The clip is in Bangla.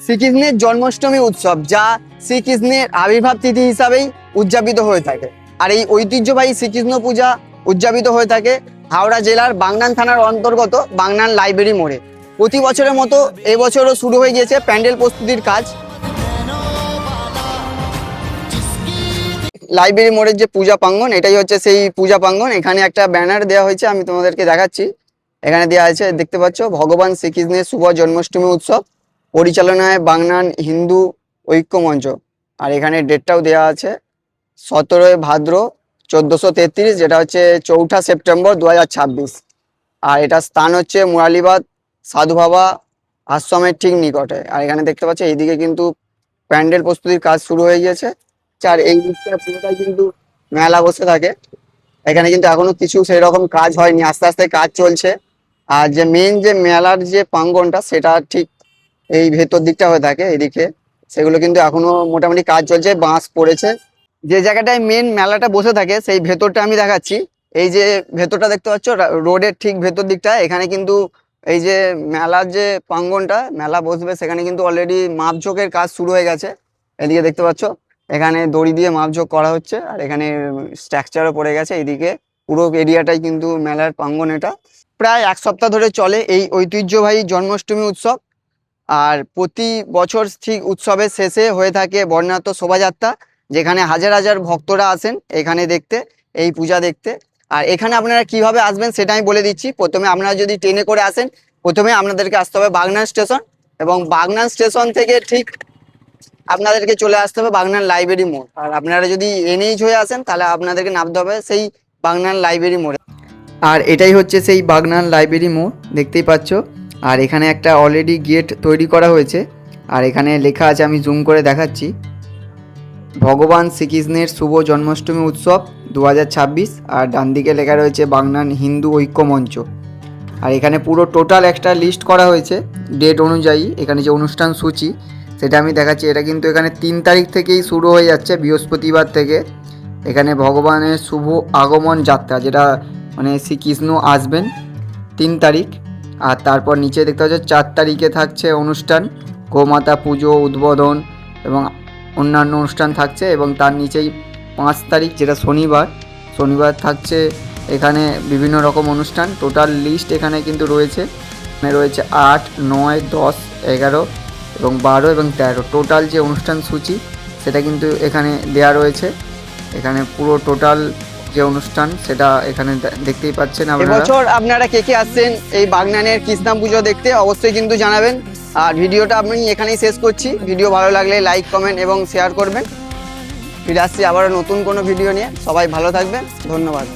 শ্রীকৃষ্ণের জন্মাষ্টমী উৎসব, যা শ্রীকৃষ্ণের আবির্ভাব তিথি হিসাবেই উদযাপিত হয়ে থাকে। আর এই ঐতিহ্যবাহী শ্রীকৃষ্ণ পূজা উদযাপিত হয়ে থাকে হাওড়া জেলার বাগনান থানার অন্তর্গত বাগনান লাইব্রেরি মোড়ে। প্রতি বছরের মতো এবছরও শুরু হয়ে গিয়েছে প্যান্ডেল প্রস্তুতির কাজ। লাইব্রেরি মোড়ের যে পূজা প্রাঙ্গণ, এটাই হচ্ছে সেই পূজা প্রাঙ্গণ। এখানে একটা ব্যানার দেওয়া হয়েছে, আমি তোমাদেরকে দেখাচ্ছি। এখানে দেওয়া আছে, দেখতে পাচ্ছ, ভগবান শ্রীকৃষ্ণের শুভ জন্মাষ্টমী উৎসব পরিচালনায় বাগনান হিন্দু ঐক্য মঞ্চ। আর এখানে ডেটটাও দেওয়া আছে, 17 ভাদ্র 1433, যেটা হচ্ছে 4 সেপ্টেম্বর 2026। আর এটা স্থান হচ্ছে মুরালিবাদ সাধু বাবা আশ্রমের ঠিক নিকটে। আর এখানে দেখতে পাচ্ছ এইদিকে কিন্তু প্যান্ডেল প্রস্তুতির কাজ শুরু হয়ে গিয়েছে। আর এই দিকটা পুরোটাই কিন্তু মেলা বসে থাকে। এখানে কিন্তু এখনো কিছু সেই রকম কাজ হয়নি, আস্তে আস্তে কাজ চলছে। আর যে মেন যে মেলার যে প্রাঙ্গনটা, সেটা ঠিক এই ভেতর দিকটা হয়ে থাকে এদিকে, সেগুলো কিন্তু এখনো মোটামুটি কাজ চলছে, বাঁশ পড়েছে। যে জায়গাটায় মেন মেলাটা বসে থাকে সেই ভেতরটা আমি দেখাচ্ছি। এই যে ভেতরটা দেখতে পাচ্ছ, রোডের ঠিক ভেতর দিকটা, এখানে কিন্তু এই যে মেলার যে প্রাঙ্গনটা, মেলা বসবে, সেখানে কিন্তু অলরেডি মাপঝোঁকের কাজ শুরু হয়ে গেছে। এদিকে দেখতে পাচ্ছ এখানে দড়ি দিয়ে মাপঝোঁক করা হচ্ছে, আর এখানে স্ট্রাকচারও পড়ে গেছে। এইদিকে পুরো এরিয়াটাই কিন্তু মেলার প্রাঙ্গন। এটা প্রায় 1 সপ্তাহ ধরে চলে এই ঐতিহ্যবাহী জন্মাষ্টমী উৎসব। আর প্রতি বছর ঠিক উৎসবের শেষে হয়ে থাকে বর্ণাঢ্য শোভাযাত্রা, যেখানে হাজার হাজার ভক্তরা আসেন এখানে দেখতে, এই পূজা দেখতে। আর এখানে আপনারা কিভাবে আসবেন সেটা আমি বলে দিচ্ছি। প্রথমে আপনারা যদি ট্রেনে করে আসেন, প্রথমে আপনাদেরকে আসতে হবে বাগনান স্টেশন, এবং বাগনান স্টেশন থেকে ঠিক আপনাদেরকে চলে আসতে হবে বাগনান লাইব্রেরি মোড়। আর আপনারা যদি এনএইচ হয়ে আসেন, তাহলে আপনাদেরকে নামতে হবে সেই বাগনান লাইব্রেরি মোড়ে। আর এটাই হচ্ছে সেই বাগনান লাইব্রেরি মোড়, দেখতেই পাচ্ছ। আর এখানে একটা অলরেডি গেট তৈরি করা হয়েছে, আর এখানে লেখা আছে, আমি জুম করে দেখাচ্ছি, ভগবান শ্রীকৃষ্ণের শুভ জন্মাষ্টমী উৎসব 2026। আর ডান দিকে লেখা রয়েছে বাগনান হিন্দু ঐক্য মঞ্চ। আর এখানে পুরো টোটাল একটা লিস্ট করা হয়েছে ডেট অনুযায়ী। এখানে যে অনুষ্ঠান সূচি সেটা আমি দেখাচ্ছি। এটা কিন্তু এখানে 3 তারিখ থেকেই শুরু হয়ে যাচ্ছে, বৃহস্পতিবার থেকে। এখানে ভগবানের শুভ আগমন যাত্রা, যেটা মানে শ্রীকৃষ্ণ আসবেন 3 তারিখ। আর তারপর নিচে দেখতে পাচ্ছ 4 তারিখে থাকছে অনুষ্ঠান, গোমাতা পুজো, উদ্বোধন এবং অন্যান্য অনুষ্ঠান থাকছে। এবং তার নিচেই 5 তারিখ, যেটা শনিবার থাকছে এখানে বিভিন্ন রকম অনুষ্ঠান। টোটাল লিস্ট এখানে কিন্তু রয়েছে, এখানে রয়েছে 8, 9, 10, 11 এবং 12 এবং 13। টোটাল যে অনুষ্ঠান সূচি সেটা কিন্তু এখানে দেয়া রয়েছে। এখানে পুরো টোটাল যে অনুষ্ঠান সেটা এখানে দেখতেই পাচ্ছেন আপনারা। এবছর আপনারা কে কে আসছেন এই বাগনানের কৃষ্ণা পুজো দেখতে, অবশ্যই কিন্তু জানাবেন। আর ভিডিওটা আমি এখানেই শেষ করছি। ভিডিও ভালো লাগলে লাইক, কমেন্ট এবং শেয়ার করবেন। ফিরে আসছি আবারও নতুন কোনো ভিডিও নিয়ে। সবাই ভালো থাকবেন, ধন্যবাদ।